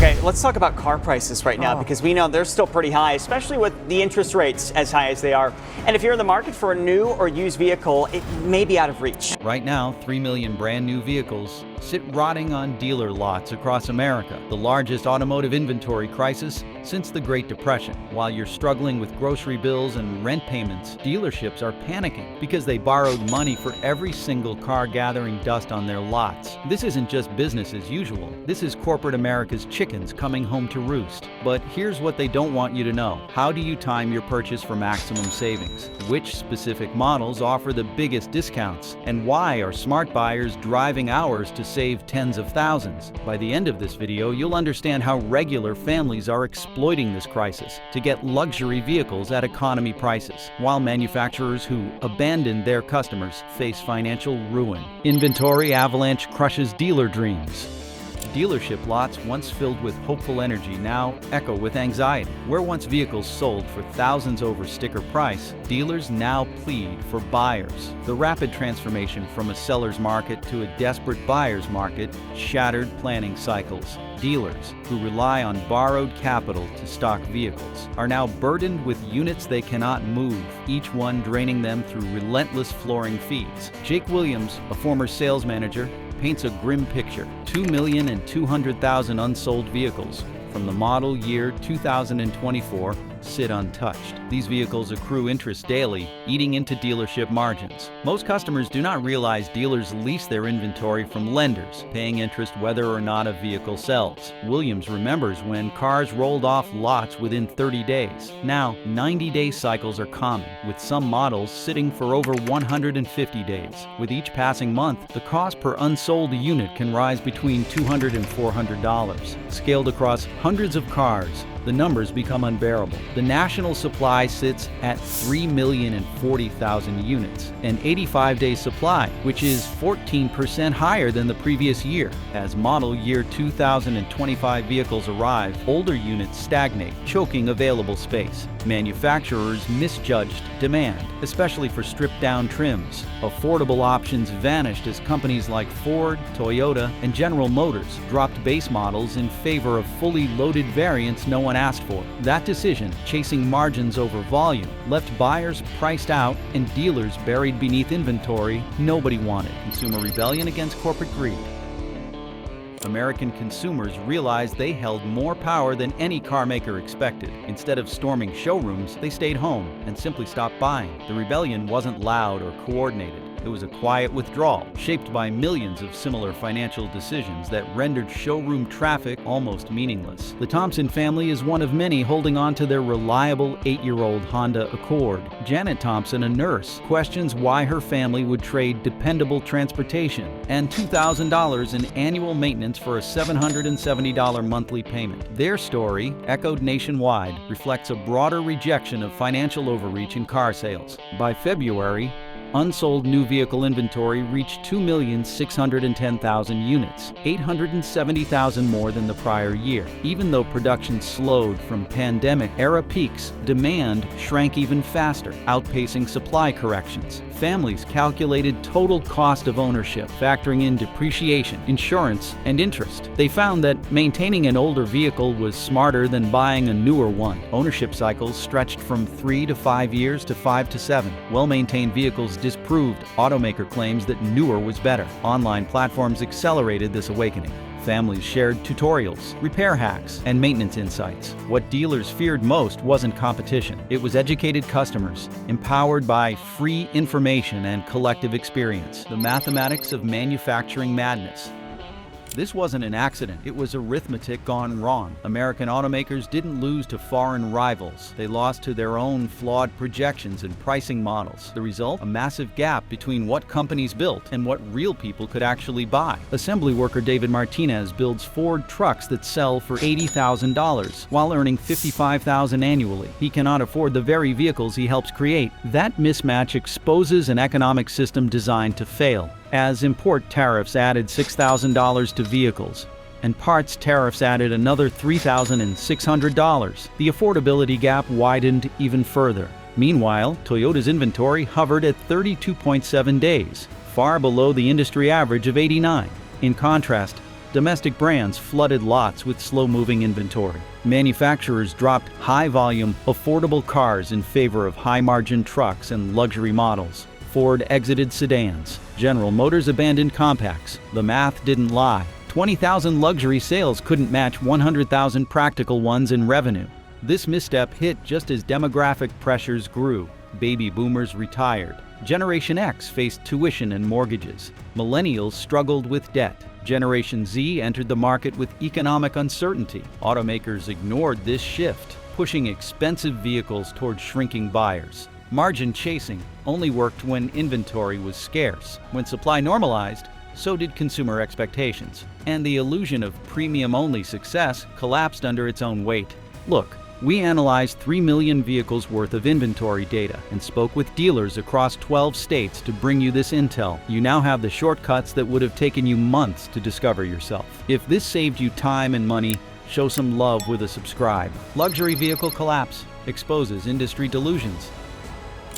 Okay, let's talk about car prices right now because we know they're still pretty high, especially with the interest rates as high as they are. And if you're in the market for a new or used vehicle, it may be out of reach. Right now, 3 million brand new vehicles sit rotting on dealer lots across America, the largest automotive inventory crisis since the Great Depression. While you're struggling with grocery bills and rent payments, dealerships are panicking because they borrowed money for every single car gathering dust on their lots. This isn't just business as usual. This is corporate America's chickens coming home to roost. But here's what they don't want you to know. How do you time your purchase for maximum savings? Which specific models offer the biggest discounts? And why are smart buyers driving hours to save tens of thousands? By the end of this video, you'll understand how regular families are exploiting this crisis to get luxury vehicles at economy prices, while manufacturers who abandon their customers face financial ruin. Inventory avalanche crushes dealer dreams. Dealership lots once filled with hopeful energy now echo with anxiety. Where once vehicles sold for thousands over sticker price, dealers now plead for buyers. The rapid transformation from a seller's market to a desperate buyer's market shattered planning cycles. Dealers, who rely on borrowed capital to stock vehicles, are now burdened with units they cannot move, each one draining them through relentless flooring fees. Jake Williams, a former sales manager, paints a grim picture. 2,200,000 unsold vehicles from the model year 2024 sit untouched. These vehicles accrue interest daily, eating into dealership margins. Most customers do not realize dealers lease their inventory from lenders, paying interest whether or not a vehicle sells. Williams remembers when cars rolled off lots within 30 days. Now, 90-day cycles are common, with some models sitting for over 150 days. With each passing month, the cost per unsold unit can rise between $200 and $400. Scaled across hundreds of cars, the numbers become unbearable. The national supply sits at 3,040,000 units, an 85-day supply, which is 14% higher than the previous year. As model year 2025 vehicles arrive, older units stagnate, choking available space. Manufacturers misjudged demand, especially for stripped-down trims. Affordable options vanished as companies like Ford, Toyota, and General Motors dropped base models in favor of fully loaded variants no one asked for. That decision, chasing margins over volume, left buyers priced out and dealers buried beneath inventory nobody wanted. Consumer rebellion against corporate greed. American consumers realized they held more power than any car maker expected. Instead of storming showrooms, they stayed home and simply stopped buying. The rebellion wasn't loud or coordinated. It was a quiet withdrawal, shaped by millions of similar financial decisions that rendered showroom traffic almost meaningless. The Thompson family is one of many holding on to their reliable 8-year-old Honda Accord. Janet Thompson, a nurse, questions why her family would trade dependable transportation and $2,000 in annual maintenance for a $770 monthly payment. Their story, echoed nationwide, reflects a broader rejection of financial overreach in car sales. By February, unsold new vehicle inventory reached 2,610,000 units, 870,000 more than the prior year. Even though production slowed from pandemic-era peaks, demand shrank even faster, outpacing supply corrections. Families calculated total cost of ownership, factoring in depreciation, insurance, and interest. They found that maintaining an older vehicle was smarter than buying a newer one. Ownership cycles stretched from 3 to 5 years to 5 to 7. Well-maintained vehicles disproved automaker claims that newer was better. Online platforms accelerated this awakening. Families shared tutorials, repair hacks, and maintenance insights. What dealers feared most wasn't competition. It was educated customers, empowered by free information and collective experience. The mathematics of manufacturing madness. This wasn't an accident, it was arithmetic gone wrong. American automakers didn't lose to foreign rivals. They lost to their own flawed projections and pricing models. The result? A massive gap between what companies built and what real people could actually buy. Assembly worker David Martinez builds Ford trucks that sell for $80,000 while earning $55,000 annually. He cannot afford the very vehicles he helps create. That mismatch exposes an economic system designed to fail. As import tariffs added $6,000 to vehicles, and parts tariffs added another $3,600, the affordability gap widened even further. Meanwhile, Toyota's inventory hovered at 32.7 days, far below the industry average of 89. In contrast, domestic brands flooded lots with slow-moving inventory. Manufacturers dropped high-volume, affordable cars in favor of high-margin trucks and luxury models. Ford exited sedans. General Motors abandoned compacts. The math didn't lie. 20,000 luxury sales couldn't match 100,000 practical ones in revenue. This misstep hit just as demographic pressures grew. Baby boomers retired. Generation X faced tuition and mortgages. Millennials struggled with debt. Generation Z entered the market with economic uncertainty. Automakers ignored this shift, pushing expensive vehicles toward shrinking buyers. Margin chasing only worked when inventory was scarce. When supply normalized, so did consumer expectations. And the illusion of premium-only success collapsed under its own weight. Look, we analyzed 3 million vehicles worth of inventory data and spoke with dealers across 12 states to bring you this intel. You now have the shortcuts that would have taken you months to discover yourself. If this saved you time and money, show some love with a subscribe. Luxury vehicle collapse exposes industry delusions.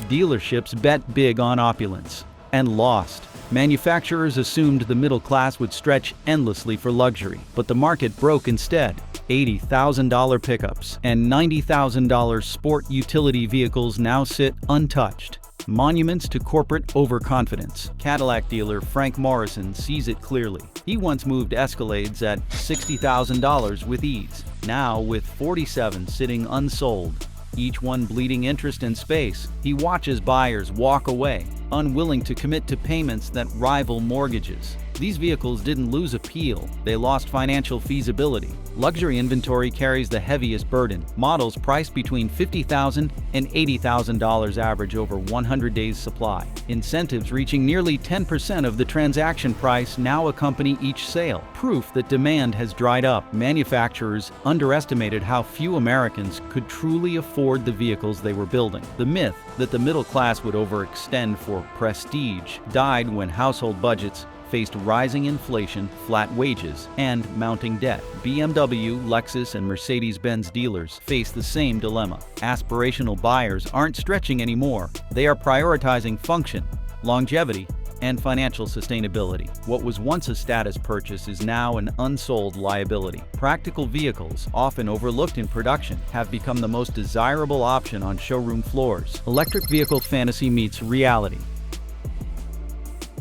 Dealerships bet big on opulence and lost. Manufacturers assumed the middle class would stretch endlessly for luxury, but the market broke instead. $80,000 pickups and $90,000 sport utility vehicles now sit untouched. Monuments to corporate overconfidence. Cadillac dealer Frank Morrison sees it clearly. He once moved Escalades at $60,000 with ease. Now, with 47 sitting unsold, each one bleeding interest and space, he watches buyers walk away, unwilling to commit to payments that rival mortgages. These vehicles didn't lose appeal, they lost financial feasibility. Luxury inventory carries the heaviest burden. Models priced between $50,000 and $80,000 average over 100 days supply. Incentives reaching nearly 10% of the transaction price now accompany each sale, proof that demand has dried up. Manufacturers underestimated how few Americans could truly afford the vehicles they were building. The myth that the middle class would overextend for prestige died when household budgets faced rising inflation, flat wages, and mounting debt. BMW, Lexus, and Mercedes-Benz dealers face the same dilemma. Aspirational buyers aren't stretching anymore. They are prioritizing function, longevity, and financial sustainability. What was once a status purchase is now an unsold liability. Practical vehicles, often overlooked in production, have become the most desirable option on showroom floors. Electric vehicle fantasy meets reality.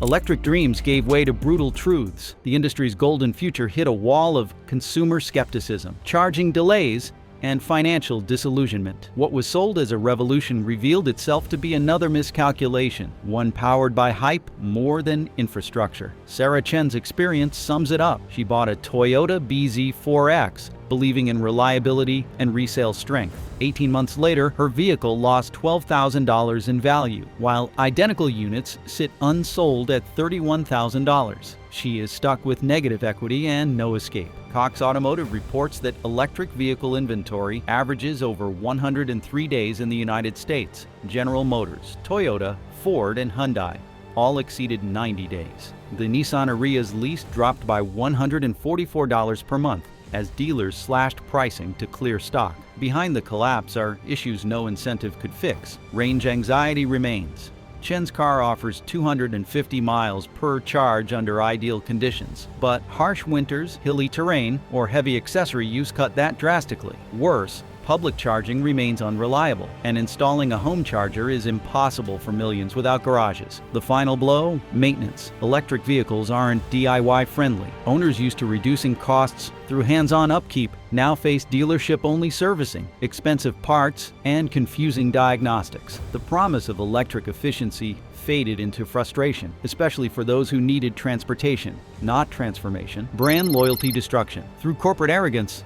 Electric dreams gave way to brutal truths. The industry's golden future hit a wall of consumer skepticism, charging delays, and financial disillusionment. What was sold as a revolution revealed itself to be another miscalculation, one powered by hype more than infrastructure. Sarah Chen's experience sums it up. She bought a Toyota BZ4X, believing in reliability and resale strength. 18 months later, her vehicle lost $12,000 in value, while identical units sit unsold at $31,000. She is stuck with negative equity and no escape. Cox Automotive reports that electric vehicle inventory averages over 103 days in the United States. General Motors, Toyota, Ford, and Hyundai all exceeded 90 days. The Nissan Ariya's lease dropped by $144 per month as dealers slashed pricing to clear stock. Behind the collapse are issues no incentive could fix. Range anxiety remains. Chen's car offers 250 miles per charge under ideal conditions, but harsh winters, hilly terrain, or heavy accessory use cut that drastically. Worse, public charging remains unreliable, and installing a home charger is impossible for millions without garages. The final blow? Maintenance. Electric vehicles aren't DIY friendly. Owners used to reducing costs through hands-on upkeep now face dealership-only servicing, expensive parts, and confusing diagnostics. The promise of electric efficiency faded into frustration, especially for those who needed transportation, not transformation. Brand loyalty destruction. Through corporate arrogance.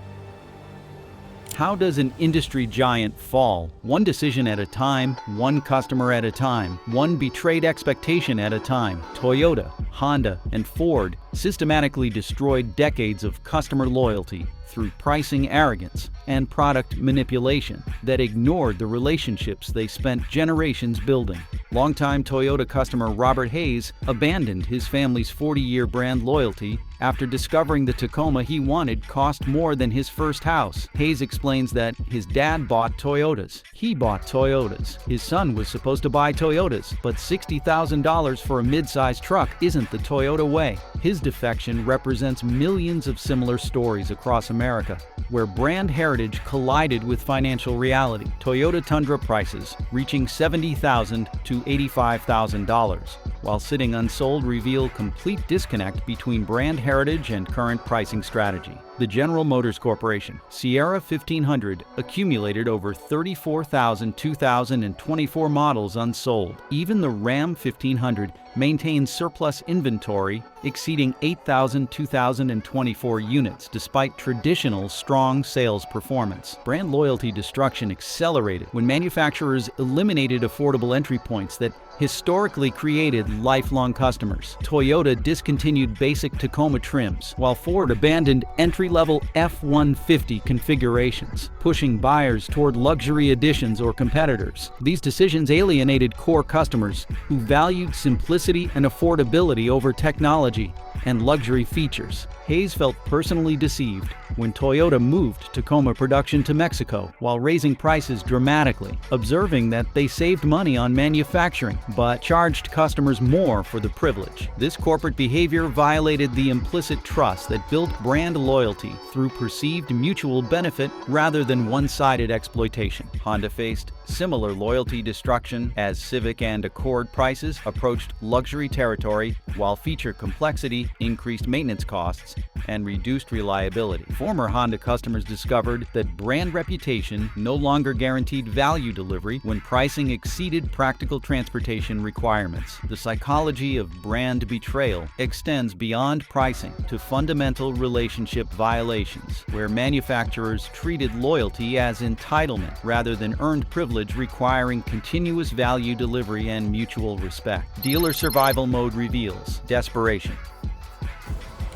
How does an industry giant fall? One decision at a time, one customer at a time, one betrayed expectation at a time. Toyota, Honda, and Ford systematically destroyed decades of customer loyalty through pricing arrogance and product manipulation that ignored the relationships they spent generations building. Longtime Toyota customer Robert Hayes abandoned his family's 40-year brand loyalty after discovering the Tacoma he wanted cost more than his first house. Hayes explains that his dad bought Toyotas. He bought Toyotas. His son was supposed to buy Toyotas, but $60,000 for a mid-sized truck isn't isn't the Toyota way. His defection represents millions of similar stories across America, where brand heritage collided with financial reality. Toyota Tundra prices reaching $70,000 to $85,000, while sitting unsold, reveal complete disconnect between brand heritage and current pricing strategy. The General Motors Corporation Sierra 1500 accumulated over 34,000 2024 models unsold. Even the Ram 1500 maintains surplus inventory exceeding 8,000 2024 units despite traditional strong sales performance. Brand loyalty destruction accelerated when manufacturers eliminated affordable entry points that historically created lifelong customers. Toyota discontinued basic Tacoma trims, while Ford abandoned entry-level F-150 configurations, pushing buyers toward luxury editions or competitors. These decisions alienated core customers who valued simplicity and affordability over technology and luxury features. Hayes felt personally deceived when Toyota moved Tacoma production to Mexico while raising prices dramatically, observing that they saved money on manufacturing but charged customers more for the privilege. This corporate behavior violated the implicit trust that built brand loyalty through perceived mutual benefit rather than one-sided exploitation. Honda faced similar loyalty destruction as Civic and Accord prices approached luxury territory, while feature complexity increased maintenance costs and reduced reliability. Former Honda customers discovered that brand reputation no longer guaranteed value delivery when pricing exceeded practical transportation requirements. The psychology of brand betrayal extends beyond pricing to fundamental relationship violations, where manufacturers treated loyalty as entitlement rather than earned privilege, requiring continuous value delivery and mutual respect. Dealer survival mode reveals desperation.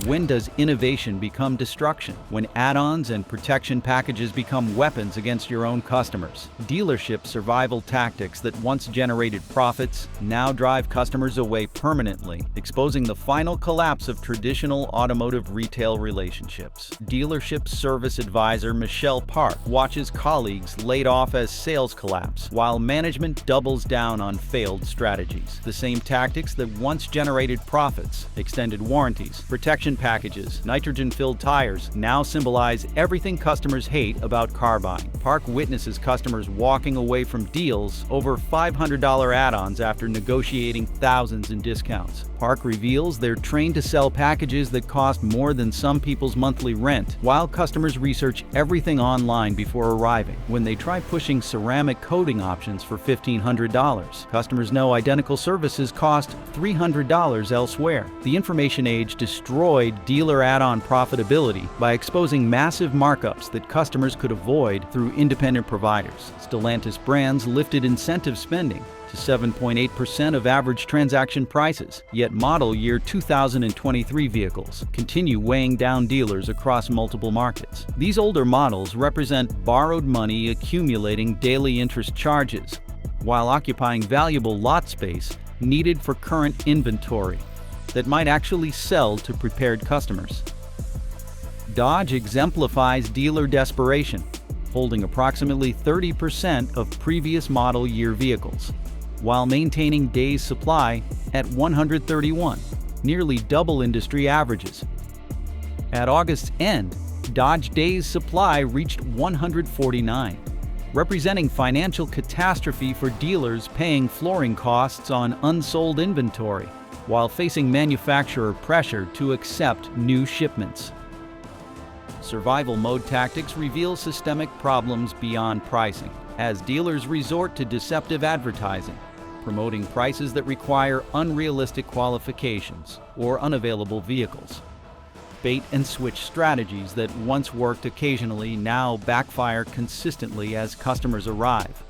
When does innovation become destruction? When add-ons and protection packages become weapons against your own customers. Dealership survival tactics that once generated profits now drive customers away permanently, exposing the final collapse of traditional automotive retail relationships. Dealership service advisor Michelle Park watches colleagues laid off as sales collapse, while management doubles down on failed strategies. The same tactics that once generated profits, extended warranties, protection packages, nitrogen-filled tires, now symbolize everything customers hate about car buying. Park witnesses customers walking away from deals over $500 add-ons after negotiating thousands in discounts. Park reveals they're trained to sell packages that cost more than some people's monthly rent, while customers research everything online before arriving. When they try pushing ceramic coating options for $1,500, customers know identical services cost $300 elsewhere. The information age destroyed dealer add-on profitability by exposing massive markups that customers could avoid through independent providers. Stellantis brands lifted incentive spending to 7.8% of average transaction prices, yet model year 2023 vehicles continue weighing down dealers across multiple markets. These older models represent borrowed money accumulating daily interest charges, while occupying valuable lot space needed for current inventory that might actually sell to prepared customers. Dodge exemplifies dealer desperation, holding approximately 30% of previous model year vehicles, while maintaining days supply at 131, nearly double industry averages. At August's end, Dodge days supply reached 149, representing financial catastrophe for dealers paying flooring costs on unsold inventory, while facing manufacturer pressure to accept new shipments. Survival mode tactics reveal systemic problems beyond pricing, as dealers resort to deceptive advertising, promoting prices that require unrealistic qualifications or unavailable vehicles. Bait and switch strategies that once worked occasionally now backfire consistently as customers arrive.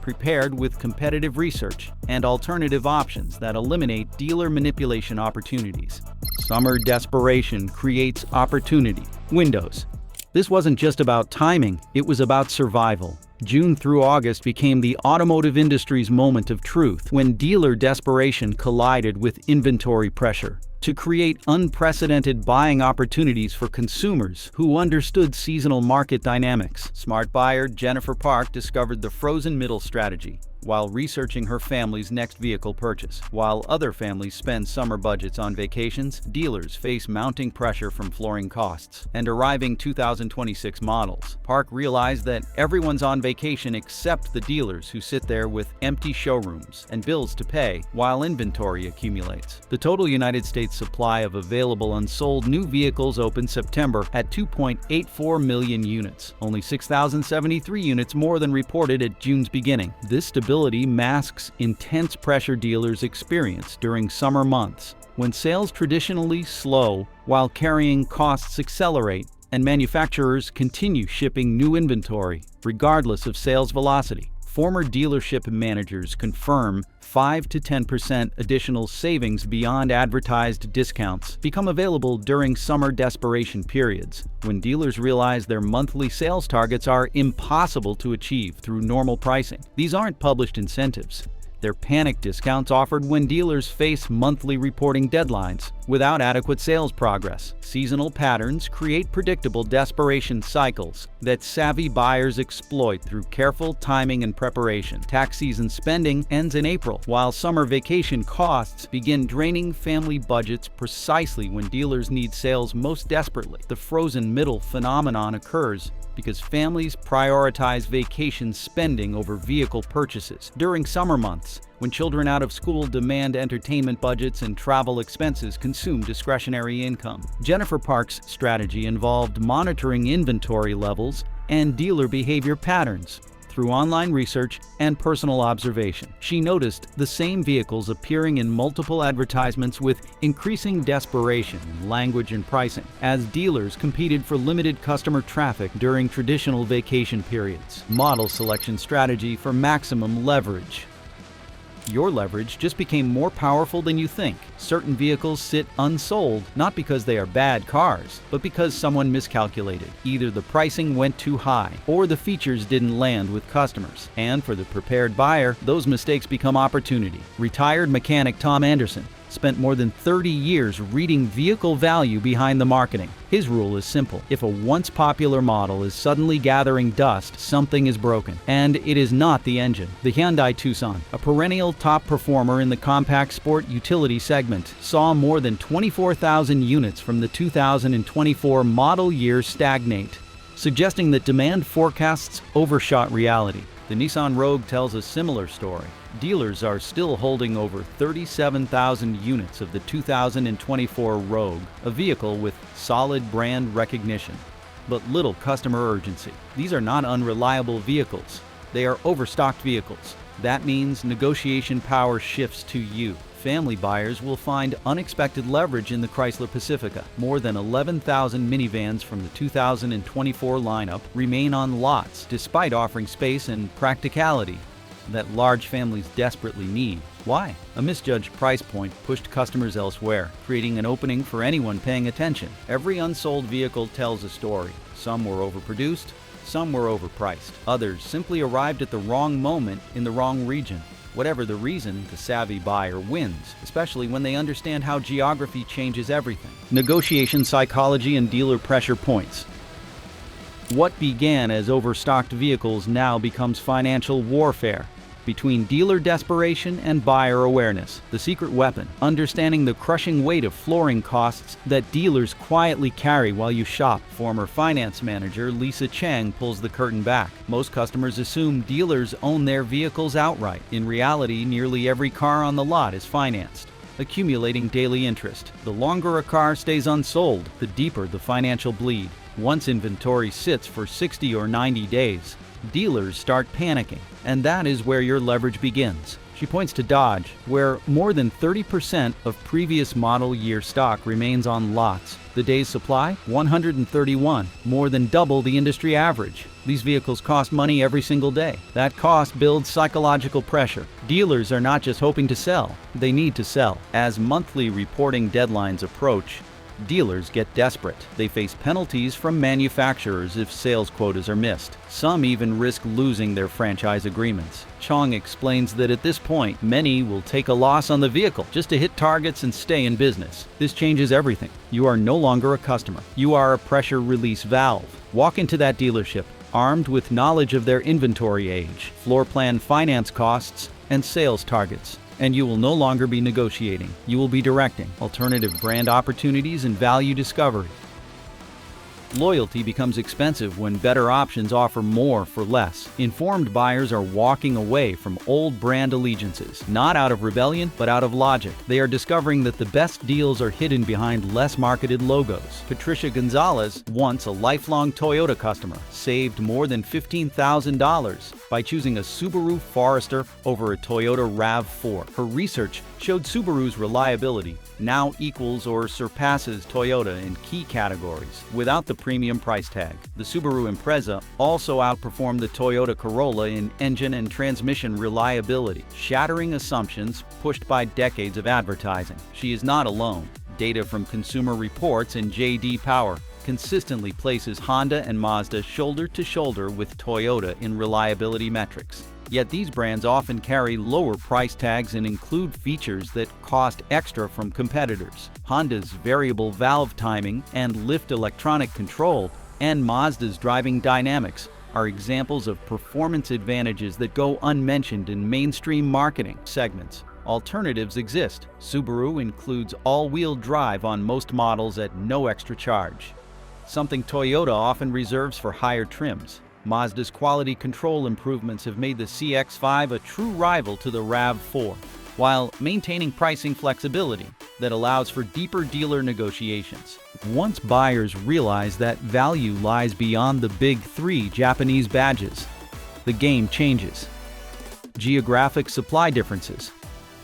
Prepared with competitive research and alternative options that eliminate dealer manipulation opportunities. Summer desperation creates opportunity windows. This wasn't just about timing, it was about survival. June through August became the automotive industry's moment of truth, when dealer desperation collided with inventory pressure to create unprecedented buying opportunities for consumers who understood seasonal market dynamics. Smart buyer Jennifer Park discovered the frozen middle strategy, while researching her family's next vehicle purchase. While other families spend summer budgets on vacations, dealers face mounting pressure from flooring costs and arriving 2026 models. Park realized that everyone's on vacation except the dealers who sit there with empty showrooms and bills to pay while inventory accumulates. The total United States supply of available unsold new vehicles opened September at 2.84 million units, only 6,073 units more than reported at June's beginning. This stability masks intense pressure dealers experience during summer months, when sales traditionally slow while carrying costs accelerate and manufacturers continue shipping new inventory, regardless of sales velocity. Former dealership managers confirm 5 to 10% additional savings beyond advertised discounts become available during summer desperation periods, when dealers realize their monthly sales targets are impossible to achieve through normal pricing. These aren't published incentives. They're panic discounts offered when dealers face monthly reporting deadlines without adequate sales progress. Seasonal patterns create predictable desperation cycles that savvy buyers exploit through careful timing and preparation. Tax season spending ends in April, while summer vacation costs begin draining family budgets precisely when dealers need sales most desperately. The frozen middle phenomenon occurs because families prioritize vacation spending over vehicle purchases during summer months, when children out of school demand entertainment budgets and travel expenses consume discretionary income. Jennifer Park's strategy involved monitoring inventory levels and dealer behavior patterns through online research and personal observation. She noticed the same vehicles appearing in multiple advertisements with increasing desperation in language and pricing, as dealers competed for limited customer traffic during traditional vacation periods. Model selection strategy for maximum leverage. Your leverage just became more powerful than you think. Certain vehicles sit unsold, not because they are bad cars, but because someone miscalculated. Either the pricing went too high, or the features didn't land with customers. And for the prepared buyer, those mistakes become opportunity. Retired mechanic Tom Anderson spent more than 30 years reading vehicle value behind the marketing. His rule is simple. If a once popular model is suddenly gathering dust, something is broken. And it is not the engine. The Hyundai Tucson, a perennial top performer in the compact sport utility segment, saw more than 24,000 units from the 2024 model year stagnate, suggesting that demand forecasts overshot reality. The Nissan Rogue tells a similar story. Dealers are still holding over 37,000 units of the 2024 Rogue, a vehicle with solid brand recognition, but little customer urgency. These are not unreliable vehicles. They are overstocked vehicles. That means negotiation power shifts to you. Family buyers will find unexpected leverage in the Chrysler Pacifica. More than 11,000 minivans from the 2024 lineup remain on lots, despite offering space and practicality that large families desperately need. Why? A misjudged price point pushed customers elsewhere, creating an opening for anyone paying attention. Every unsold vehicle tells a story. Some were overproduced, some were overpriced. Others simply arrived at the wrong moment in the wrong region. Whatever the reason, the savvy buyer wins, especially when they understand how geography changes everything. Negotiation psychology and dealer pressure points. What began as overstocked vehicles now becomes financial warfare between dealer desperation and buyer awareness. The secret weapon, understanding the crushing weight of flooring costs that dealers quietly carry while you shop. Former finance manager Lisa Chang pulls the curtain back. Most customers assume dealers own their vehicles outright. In reality, nearly every car on the lot is financed, accumulating daily interest. The longer a car stays unsold, the deeper the financial bleed. Once inventory sits for 60 or 90 days, dealers start panicking, and that is where your leverage begins. She points to Dodge, where more than 30% of previous model year stock remains on lots. The day's supply? 131, more than double the industry average. These vehicles cost money every single day. That cost builds psychological pressure. Dealers are not just hoping to sell, they need to sell. As monthly reporting deadlines approach, dealers get desperate. They face penalties from manufacturers if sales quotas are missed. Some even risk losing their franchise agreements. Chong explains that at this point, many will take a loss on the vehicle just to hit targets and stay in business. This changes everything. You are no longer a customer. You are a pressure release valve. Walk into that dealership, armed with knowledge of their inventory age, floor plan finance costs, and sales targets. And you will no longer be negotiating. You will be directing alternative brand opportunities and value discovery. Loyalty becomes expensive when better options offer more for less. Informed buyers are walking away from old brand allegiances, not out of rebellion, but out of logic. They are discovering that the best deals are hidden behind less marketed logos. Patricia Gonzalez, once a lifelong Toyota customer, saved more than $15,000 by choosing a Subaru Forester over a Toyota RAV4. Her research showed Subaru's reliability now equals or surpasses Toyota in key categories without the premium price tag. The Subaru Impreza also outperformed the Toyota Corolla in engine and transmission reliability, shattering assumptions pushed by decades of advertising. She is not alone. Data from Consumer Reports and J.D. Power consistently places Honda and Mazda shoulder to shoulder with Toyota in reliability metrics. Yet these brands often carry lower price tags and include features that cost extra from competitors. Honda's variable valve timing and lift electronic control and Mazda's driving dynamics are examples of performance advantages that go unmentioned in mainstream marketing segments. Alternatives exist. Subaru includes all-wheel drive on most models at no extra charge, something Toyota often reserves for higher trims. Mazda's quality control improvements have made the CX-5 a true rival to the RAV4, while maintaining pricing flexibility that allows for deeper dealer negotiations. Once buyers realize that value lies beyond the big three Japanese badges, the game changes. Geographic supply differences,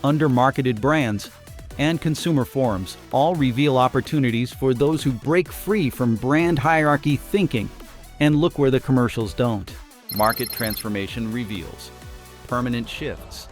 under-marketed brands, and consumer forums all reveal opportunities for those who break free from brand hierarchy thinking. And look where the commercials don't. Market transformation reveals permanent shifts.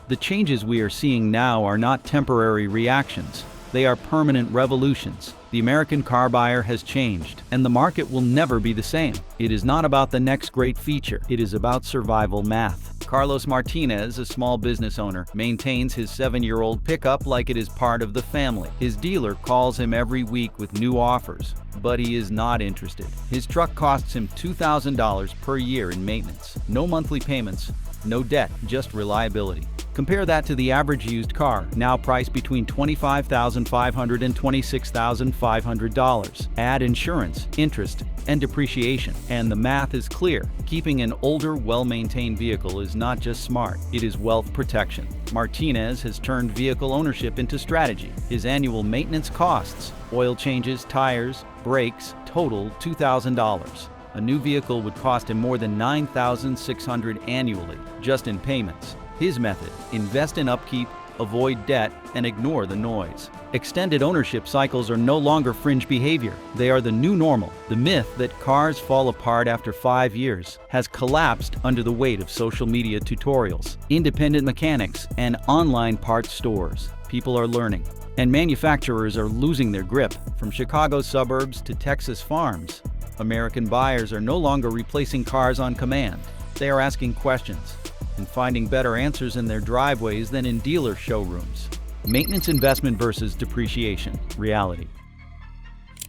The changes we are seeing now are not temporary reactions. They are permanent revolutions. The American car buyer has changed, and the market will never be the same. It is not about the next great feature. It is about survival math. Carlos Martinez, a small business owner, maintains his 7-year-old pickup like it is part of the family. His dealer calls him every week with new offers, but he is not interested. His truck costs him $2,000 per year in maintenance. No monthly payments, no debt, just reliability. Compare that to the average used car, now priced between $25,500 and $26,500. Add insurance, interest, and depreciation, and the math is clear. Keeping an older, well-maintained vehicle is not just smart, it is wealth protection. Martinez has turned vehicle ownership into strategy. His annual maintenance costs, oil changes, tires, brakes, total $2,000. A new vehicle would cost him more than $9,600 annually, just in payments. His method: invest in upkeep, avoid debt, and ignore the noise. Extended ownership cycles are no longer fringe behavior. They are the new normal. The myth that cars fall apart after 5 years has collapsed under the weight of social media tutorials, independent mechanics, and online parts stores. People are learning, and manufacturers are losing their grip. From Chicago suburbs to Texas farms, American buyers are no longer replacing cars on command. They are asking questions and finding better answers in their driveways than in dealer showrooms. Maintenance investment versus depreciation reality.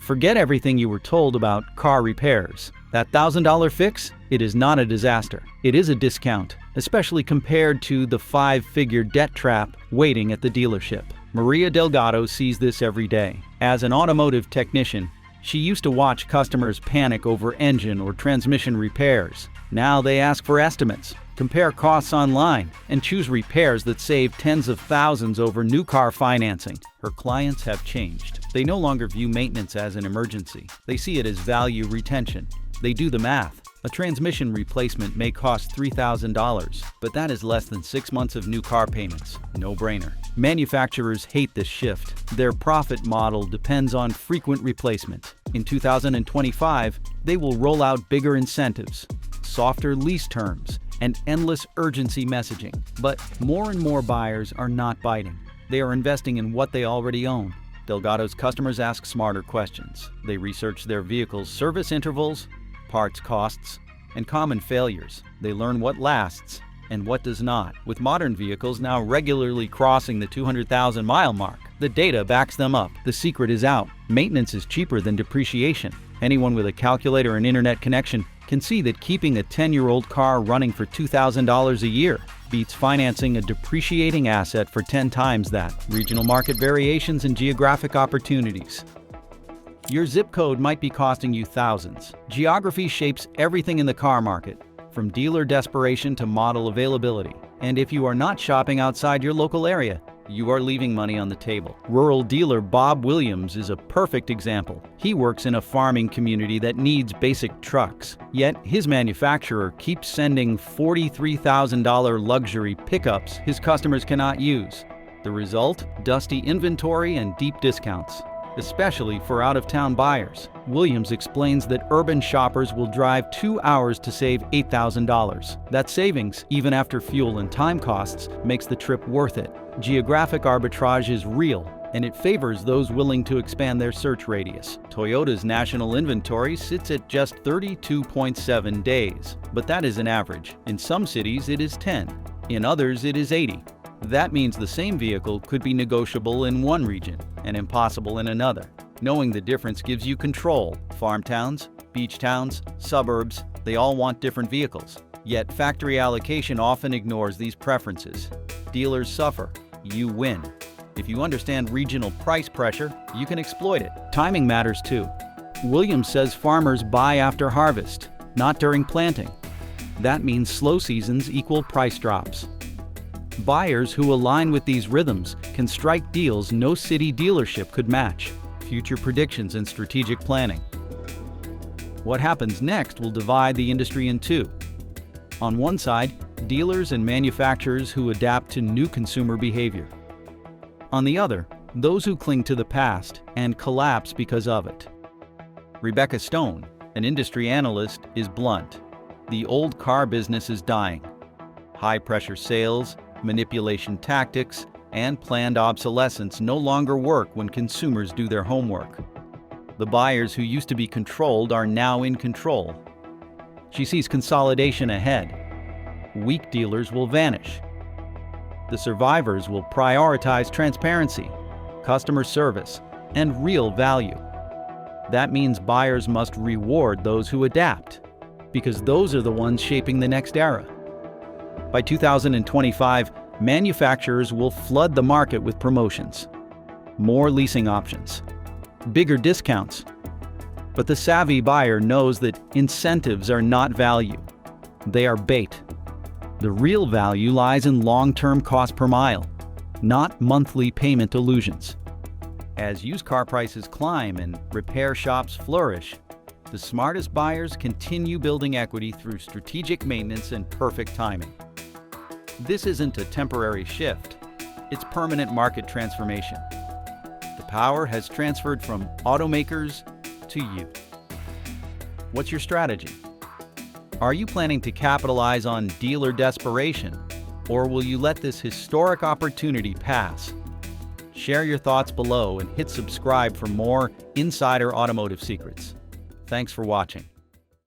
Forget everything you were told about car repairs. That $1,000 fix? It is not a disaster. It is a discount, especially compared to the 5-figure debt trap waiting at the dealership. Maria Delgado sees this every day. As an automotive technician, she used to watch customers panic over engine or transmission repairs. Now they ask for estimates, compare costs online, and choose repairs that save tens of thousands over new car financing. Her clients have changed. They no longer view maintenance as an emergency. They see it as value retention. They do the math. A transmission replacement may cost $3,000, but that is less than 6 months of new car payments. No brainer. Manufacturers hate this shift. Their profit model depends on frequent replacement. In 2025, they will roll out bigger incentives, softer lease terms, and endless urgency messaging. But more and more buyers are not biting. They are investing in what they already own. Delgado's customers ask smarter questions. They research their vehicle's service intervals, parts costs, and common failures. They learn what lasts and what does not. With modern vehicles now regularly crossing the 200,000-mile mark, the data backs them up. The secret is out. Maintenance is cheaper than depreciation. Anyone with a calculator and internet connection can see that keeping a 10-year-old car running for $2,000 a year beats financing a depreciating asset for 10 times that. Regional market variations and geographic opportunities. Your zip code might be costing you thousands. Geography shapes everything in the car market, from dealer desperation to model availability. And if you are not shopping outside your local area, you are leaving money on the table. Rural dealer Bob Williams is a perfect example. He works in a farming community that needs basic trucks. Yet his manufacturer keeps sending $43,000 luxury pickups his customers cannot use. The result? Dusty inventory and deep discounts, especially for out-of-town buyers. Williams explains that urban shoppers will drive 2 hours to save $8,000. That savings, even after fuel and time costs, makes the trip worth it. Geographic arbitrage is real, and it favors those willing to expand their search radius. Toyota's national inventory sits at just 32.7 days, but that is an average. In some cities, it is 10. In others, it is 80. That means the same vehicle could be negotiable in one region and impossible in another. Knowing the difference gives you control. Farm towns, beach towns, suburbs, they all want different vehicles. Yet factory allocation often ignores these preferences. Dealers suffer, you win. If you understand regional price pressure, you can exploit it. Timing matters too. Williams says farmers buy after harvest, not during planting. That means slow seasons equal price drops. Buyers who align with these rhythms can strike deals no city dealership could match. Future predictions and strategic planning. What happens next will divide the industry in two. On one side, dealers and manufacturers who adapt to new consumer behavior. On the other, those who cling to the past and collapse because of it. Rebecca Stone, an industry analyst, is blunt. The old car business is dying. High-pressure sales, manipulation tactics, and planned obsolescence no longer work when consumers do their homework. The buyers who used to be controlled are now in control. She sees consolidation ahead. Weak dealers will vanish. The survivors will prioritize transparency, customer service, and real value. That means buyers must reward those who adapt, because those are the ones shaping the next era. By 2025, manufacturers will flood the market with promotions, more leasing options, bigger discounts. But the savvy buyer knows that incentives are not value. They are bait. The real value lies in long-term cost per mile, not monthly payment delusions. As used car prices climb and repair shops flourish, the smartest buyers continue building equity through strategic maintenance and perfect timing. This isn't a temporary shift, it's permanent market transformation. The power has transferred from automakers to you. What's your strategy? Are you planning to capitalize on dealer desperation, or will you let this historic opportunity pass? Share your thoughts below and hit subscribe for more insider automotive secrets. Thanks for watching.